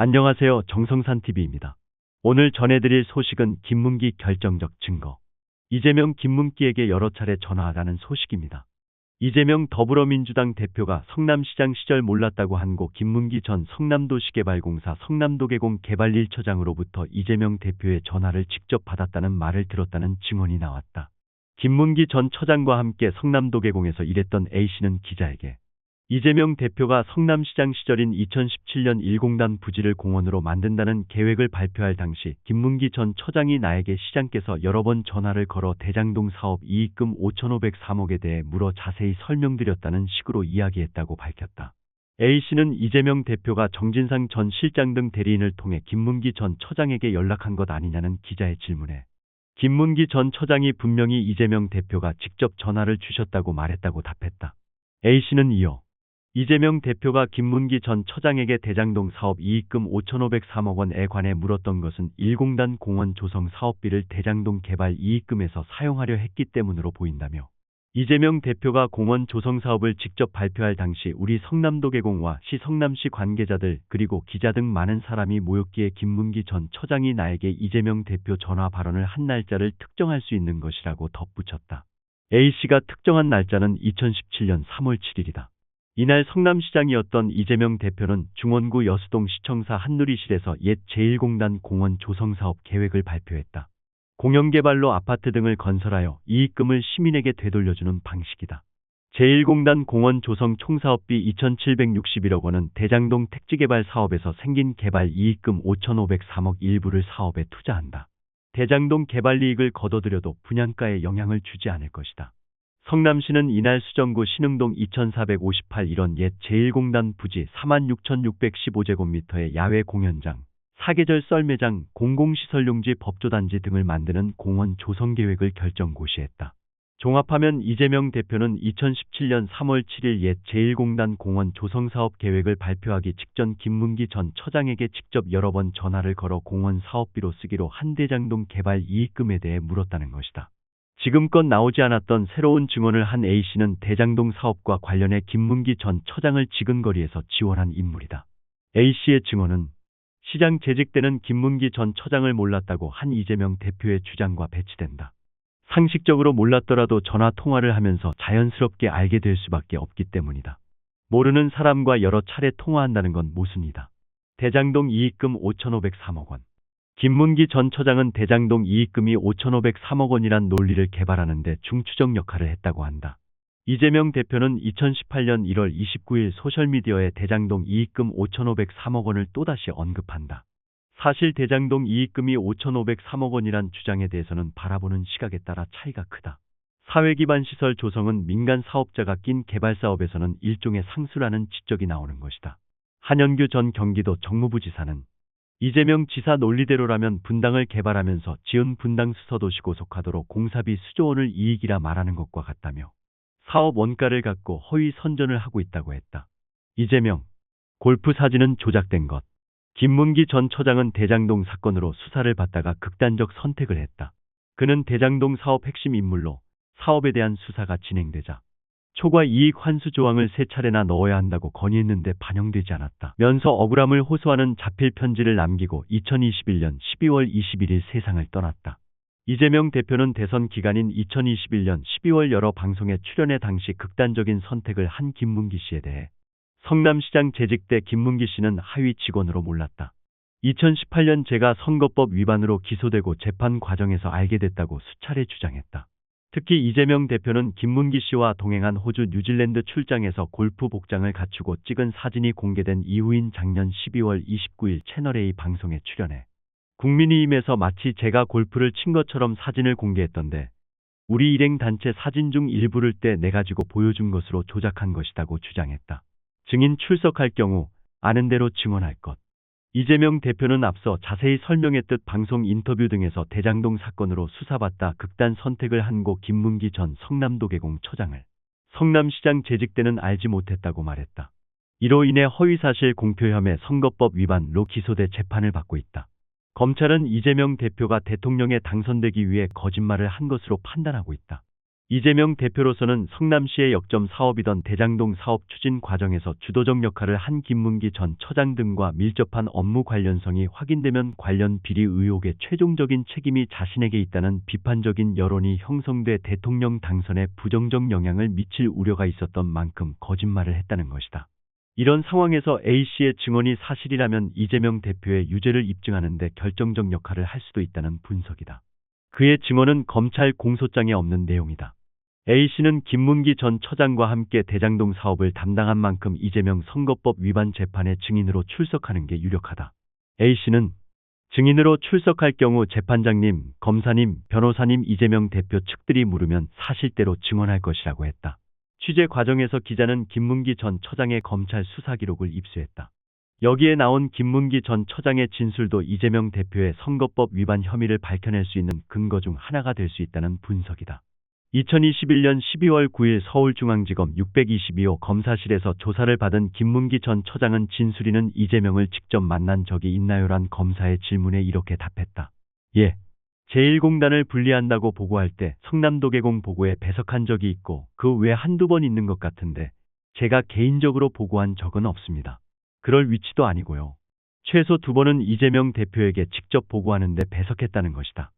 안녕하세요. 정성산TV입니다. 오늘 전해드릴 소식은 김문기 결정적 증거. 이재명 김문기에게 여러 차례 전화하라는 소식입니다. 이재명 더불어민주당 대표가 성남시장 시절 몰랐다고 한 고 김문기 전 성남도시개발공사 성남도계공 개발 1처장으로부터 이재명 대표의 전화를 직접 받았다는 말을 들었다는 증언이 나왔다. 김문기 전 처장과 함께 성남도계공에서 일했던 A씨는 기자에게 이재명 대표가 성남시장 시절인 2017년 1공단 부지를 공원으로 만든다는 계획을 발표할 당시 김문기 전 처장이 나에게 시장께서 여러 번 전화를 걸어 대장동 사업 이익금 5,503억에 대해 물어 자세히 설명드렸다는 식으로 이야기했다고 밝혔다. A씨는 이재명 대표가 정진상 전 실장 등 대리인을 통해 김문기 전 처장에게 연락한 것 아니냐는 기자의 질문에 김문기 전 처장이 분명히 이재명 대표가 직접 전화를 주셨다고 말했다고 답했다. A씨는 이어 이재명 대표가 김문기 전 처장에게 대장동 사업 이익금 5,503억 원에 관해 물었던 것은 1공단 공원 조성 사업비를 대장동 개발 이익금에서 사용하려 했기 때문으로 보인다며 이재명 대표가 공원 조성 사업을 직접 발표할 당시 우리 성남도계공과 시 성남시 관계자들 그리고 기자 등 많은 사람이 모였기에 김문기 전 처장이 나에게 이재명 대표 전화 발언을 한 날짜를 특정할 수 있는 것이라고 덧붙였다. A씨가 특정한 날짜는 2017년 3월 7일이다. 이날 성남시장이었던 이재명 대표는 중원구 여수동 시청사 한누리실에서 옛 제1공단 공원 조성사업 계획을 발표했다. 공영개발로 아파트 등을 건설하여 이익금을 시민에게 되돌려주는 방식이다. 제1공단 공원 조성 총사업비 2,761억 원은 대장동 택지개발 사업에서 생긴 개발 이익금 5,503억 일부를 사업에 투자한다. 대장동 개발 이익을 거둬들여도 분양가에 영향을 주지 않을 것이다. 성남시는 이날 수정구 신흥동 2458 1원 옛 제1공단 부지 46,615제곱미터의 야외 공연장, 사계절 썰매장, 공공시설용지 법조단지 등을 만드는 공원 조성계획을 결정 고시했다. 종합하면 이재명 대표는 2017년 3월 7일 옛 제1공단 공원 조성사업 계획을 발표하기 직전 김문기 전 처장에게 직접 여러 번 전화를 걸어 공원 사업비로 쓰기로 한 대장동 개발 이익금에 대해 물었다는 것이다. 지금껏 나오지 않았던 새로운 증언을 한 A씨는 대장동 사업과 관련해 김문기 전 처장을 지근거리에서 지원한 인물이다. A씨의 증언은 시장 재직 때는 김문기 전 처장을 몰랐다고 한 이재명 대표의 주장과 배치된다. 상식적으로 몰랐더라도 전화 통화를 하면서 자연스럽게 알게 될 수밖에 없기 때문이다. 모르는 사람과 여러 차례 통화한다는 건 모순이다. 대장동 이익금 5,503억 원. 김문기 전 처장은 대장동 이익금이 5,503억 원이란 논리를 개발하는 데 중추적 역할을 했다고 한다. 이재명 대표는 2018년 1월 29일 소셜미디어에 대장동 이익금 5,503억 원을 또다시 언급한다. 사실 대장동 이익금이 5,503억 원이란 주장에 대해서는 바라보는 시각에 따라 차이가 크다. 사회기반 시설 조성은 민간 사업자가 낀 개발사업에서는 일종의 상수라는 지적이 나오는 것이다. 한현규 전 경기도 정무부지사는 이재명 지사 논리대로라면 분당을 개발하면서 지은 분당 수서도시고속화도로 공사비 수조 원을 이익이라 말하는 것과 같다며 사업 원가를 갖고 허위 선전을 하고 있다고 했다. 이재명, 골프 사진은 조작된 것. 김문기 전 처장은 대장동 사건으로 수사를 받다가 극단적 선택을 했다. 그는 대장동 사업 핵심 인물로 사업에 대한 수사가 진행되자 초과 이익 환수 조항을 3차례나 넣어야 한다고 건의했는데 반영되지 않았다. 면서 억울함을 호소하는 자필 편지를 남기고 2021년 12월 21일 세상을 떠났다. 이재명 대표는 대선 기간인 2021년 12월 여러 방송에 출연해 당시 극단적인 선택을 한 김문기 씨에 대해 성남시장 재직 때 김문기 씨는 하위 직원으로 몰랐다. 2018년 제가 선거법 위반으로 기소되고 재판 과정에서 알게 됐다고 수차례 주장했다. 특히 이재명 대표는 김문기 씨와 동행한 호주 뉴질랜드 출장에서 골프 복장을 갖추고 찍은 사진이 공개된 이후인 작년 12월 29일 채널A 방송에 출연해 국민의힘에서 마치 제가 골프를 친 것처럼 사진을 공개했던데 우리 일행 단체 사진 중 일부를 떼내가지고 보여준 것으로 조작한 것이라고 주장했다. 증인 출석할 경우 아는 대로 증언할 것. 이재명 대표는 앞서 자세히 설명했듯 방송 인터뷰 등에서 대장동 사건으로 수사받다 극단 선택을 한 고 김문기 전 성남도계공 처장을 성남시장 재직 때는 알지 못했다고 말했다. 이로 인해 허위사실 공표 혐의 선거법 위반로 기소돼 재판을 받고 있다. 검찰은 이재명 대표가 대통령에 당선되기 위해 거짓말을 한 것으로 판단하고 있다. 이재명 대표로서는 성남시의 역점 사업이던 대장동 사업 추진 과정에서 주도적 역할을 한 김문기 전 처장 등과 밀접한 업무 관련성이 확인되면 관련 비리 의혹의 최종적인 책임이 자신에게 있다는 비판적인 여론이 형성돼 대통령 당선에 부정적 영향을 미칠 우려가 있었던 만큼 거짓말을 했다는 것이다. 이런 상황에서 A씨의 증언이 사실이라면 이재명 대표의 유죄를 입증하는 데 결정적 역할을 할 수도 있다는 분석이다. 그의 증언은 검찰 공소장에 없는 내용이다. A씨는 김문기 전 처장과 함께 대장동 사업을 담당한 만큼 이재명 선거법 위반 재판에 증인으로 출석하는 게 유력하다. A씨는 증인으로 출석할 경우 재판장님, 검사님, 변호사님 이재명 대표 측들이 물으면 사실대로 증언할 것이라고 했다. 취재 과정에서 기자는 김문기 전 처장의 검찰 수사 기록을 입수했다. 여기에 나온 김문기 전 처장의 진술도 이재명 대표의 선거법 위반 혐의를 밝혀낼 수 있는 근거 중 하나가 될 수 있다는 분석이다. 2021년 12월 9일 서울중앙지검 622호 검사실에서 조사를 받은 김문기 전 처장은 진술인은 이재명을 직접 만난 적이 있나요란 검사의 질문에 이렇게 답했다. 예. 제1공단을 분리한다고 보고할 때 성남도계공 보고에 배석한 적이 있고 그 외 한두 번 있는 것 같은데 제가 개인적으로 보고한 적은 없습니다. 그럴 위치도 아니고요. 최소 2번은 이재명 대표에게 직접 보고하는데 배석했다는 것이다.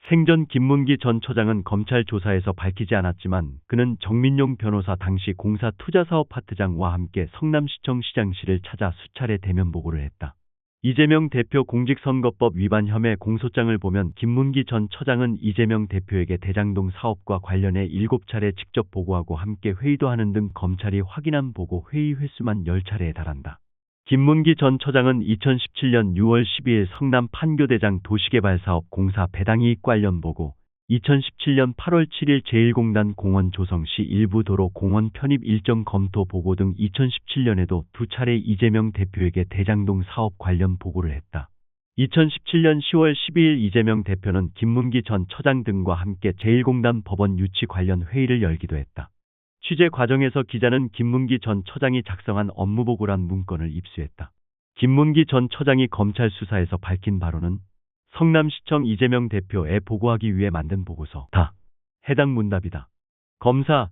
생전 김문기 전 처장은 검찰 조사에서 밝히지 않았지만 그는 정민용 변호사 당시 공사 투자사업 파트장과 함께 성남시청 시장실을 찾아 수차례 대면 보고를 했다. 이재명 대표 공직선거법 위반 혐의 공소장을 보면 김문기 전 처장은 이재명 대표에게 대장동 사업과 관련해 7차례 직접 보고하고 함께 회의도 하는 등 검찰이 확인한 보고 회의 횟수만 10차례에 달한다. 김문기 전 처장은 2017년 6월 12일 성남 판교대장 도시개발사업 공사 배당이익 관련 보고, 2017년 8월 7일 제1공단 공원 조성 시 일부 도로 공원 편입 일정 검토 보고 등 2017년에도 2차례 이재명 대표에게 대장동 사업 관련 보고를 했다. 2017년 10월 12일 이재명 대표는 김문기 전 처장 등과 함께 제1공단 법원 유치 관련 회의를 열기도 했다. 취재 과정에서 기자는 김문기 전 처장이 작성한 업무보고란 문건을 입수했다. 김문기 전 처장이 검찰 수사에서 밝힌 바로는 성남시청 이재명 대표에 보고하기 위해 만든 보고서 다 해당 문답이다. 검사,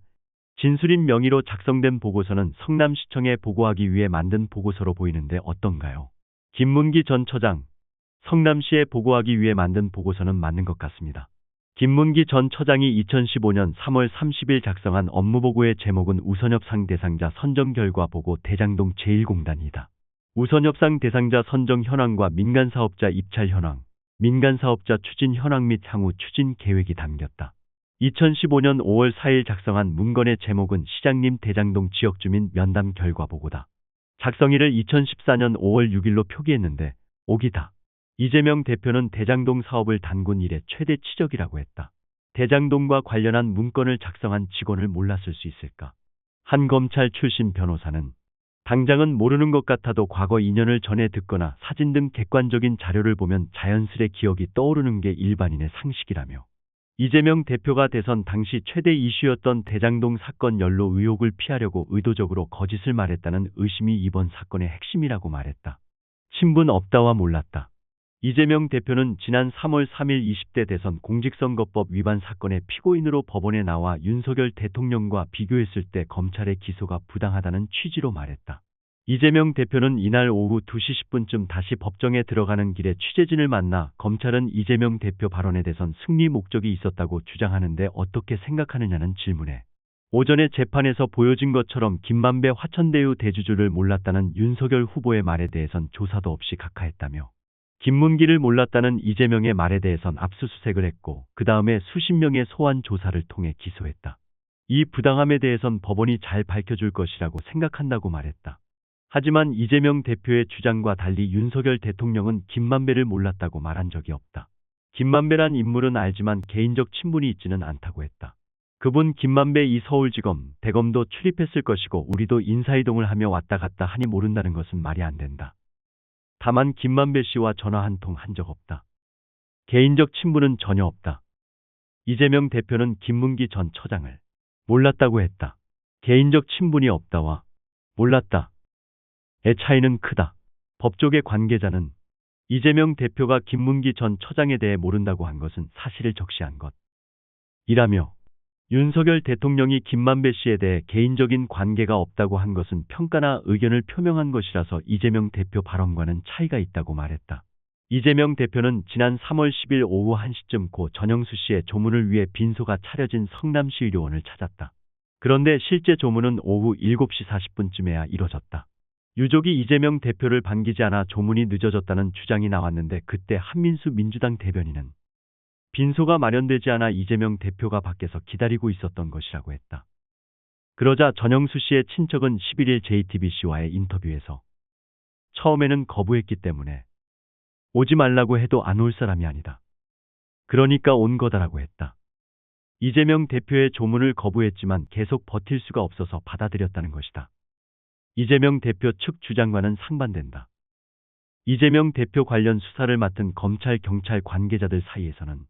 진술인 명의로 작성된 보고서는 성남시청에 보고하기 위해 만든 보고서로 보이는데 어떤가요? 김문기 전 처장, 성남시에 보고하기 위해 만든 보고서는 맞는 것 같습니다. 김문기 전 처장이 2015년 3월 30일 작성한 업무보고의 제목은 우선협상 대상자 선정 결과 보고 대장동 제1공단이다. 우선협상 대상자 선정 현황과 민간사업자 입찰 현황, 민간사업자 추진 현황 및 향후 추진 계획이 담겼다. 2015년 5월 4일 작성한 문건의 제목은 시장님 대장동 지역주민 면담 결과 보고다. 작성일을 2014년 5월 6일로 표기했는데 오기다. 이재명 대표는 대장동 사업을 단군 이래 최대 치적이라고 했다. 대장동과 관련한 문건을 작성한 직원을 몰랐을 수 있을까? 한 검찰 출신 변호사는 당장은 모르는 것 같아도 과거 2년을 전에 듣거나 사진 등 객관적인 자료를 보면 자연스레 기억이 떠오르는 게 일반인의 상식이라며, 이재명 대표가 대선 당시 최대 이슈였던 대장동 사건 연루 의혹을 피하려고 의도적으로 거짓을 말했다는 의심이 이번 사건의 핵심이라고 말했다. 친분 없다와 몰랐다. 이재명 대표는 지난 3월 3일 20대 대선 공직선거법 위반 사건의 피고인으로 법원에 나와 윤석열 대통령과 비교했을 때 검찰의 기소가 부당하다는 취지로 말했다. 이재명 대표는 이날 오후 2시 10분쯤 다시 법정에 들어가는 길에 취재진을 만나 검찰은 이재명 대표 발언에 대선 승리 목적이 있었다고 주장하는데 어떻게 생각하느냐는 질문에 오전에 재판에서 보여진 것처럼 김만배 화천대유 대주주를 몰랐다는 윤석열 후보의 말에 대해선 조사도 없이 각하했다며, 김문기를 몰랐다는 이재명의 말에 대해선 압수수색을 했고 그 다음에 수십 명의 소환 조사를 통해 기소했다. 이 부당함에 대해선 법원이 잘 밝혀줄 것이라고 생각한다고 말했다. 하지만 이재명 대표의 주장과 달리 윤석열 대통령은 김만배를 몰랐다고 말한 적이 없다. 김만배란 인물은 알지만 개인적 친분이 있지는 않다고 했다. 그분 김만배 이 서울지검, 대검도 출입했을 것이고 우리도 인사이동을 하며 왔다 갔다 하니 모른다는 것은 말이 안 된다. 다만 김만배 씨와 전화 한 통 한 적 없다. 개인적 친분은 전혀 없다. 이재명 대표는 김문기 전 처장을 몰랐다고 했다. 개인적 친분이 없다와 몰랐다의 차이는 크다. 법조계 관계자는 이재명 대표가 김문기 전 처장에 대해 모른다고 한 것은 사실을 적시한 것이라며 윤석열 대통령이 김만배 씨에 대해 개인적인 관계가 없다고 한 것은 평가나 의견을 표명한 것이라서 이재명 대표 발언과는 차이가 있다고 말했다. 이재명 대표는 지난 3월 10일 오후 1시쯤 고 전영수 씨의 조문을 위해 빈소가 차려진 성남시 의료원을 찾았다. 그런데 실제 조문은 오후 7시 40분쯤에야 이뤄졌다. 유족이 이재명 대표를 반기지 않아 조문이 늦어졌다는 주장이 나왔는데 그때 한민수 민주당 대변인은 빈소가 마련되지 않아 이재명 대표가 밖에서 기다리고 있었던 것이라고 했다. 그러자 전영수 씨의 친척은 11일 JTBC와의 인터뷰에서 처음에는 거부했기 때문에 오지 말라고 해도 안 올 사람이 아니다. 그러니까 온 거다라고 했다. 이재명 대표의 조문을 거부했지만 계속 버틸 수가 없어서 받아들였다는 것이다. 이재명 대표 측 주장과는 상반된다. 이재명 대표 관련 수사를 맡은 검찰, 경찰 관계자들 사이에서는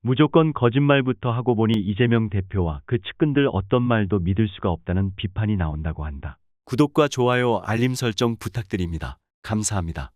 무조건 거짓말부터 하고 보니 이재명 대표와 그 측근들 어떤 말도 믿을 수가 없다는 비판이 나온다고 한다. 구독과 좋아요, 알림 설정 부탁드립니다. 감사합니다.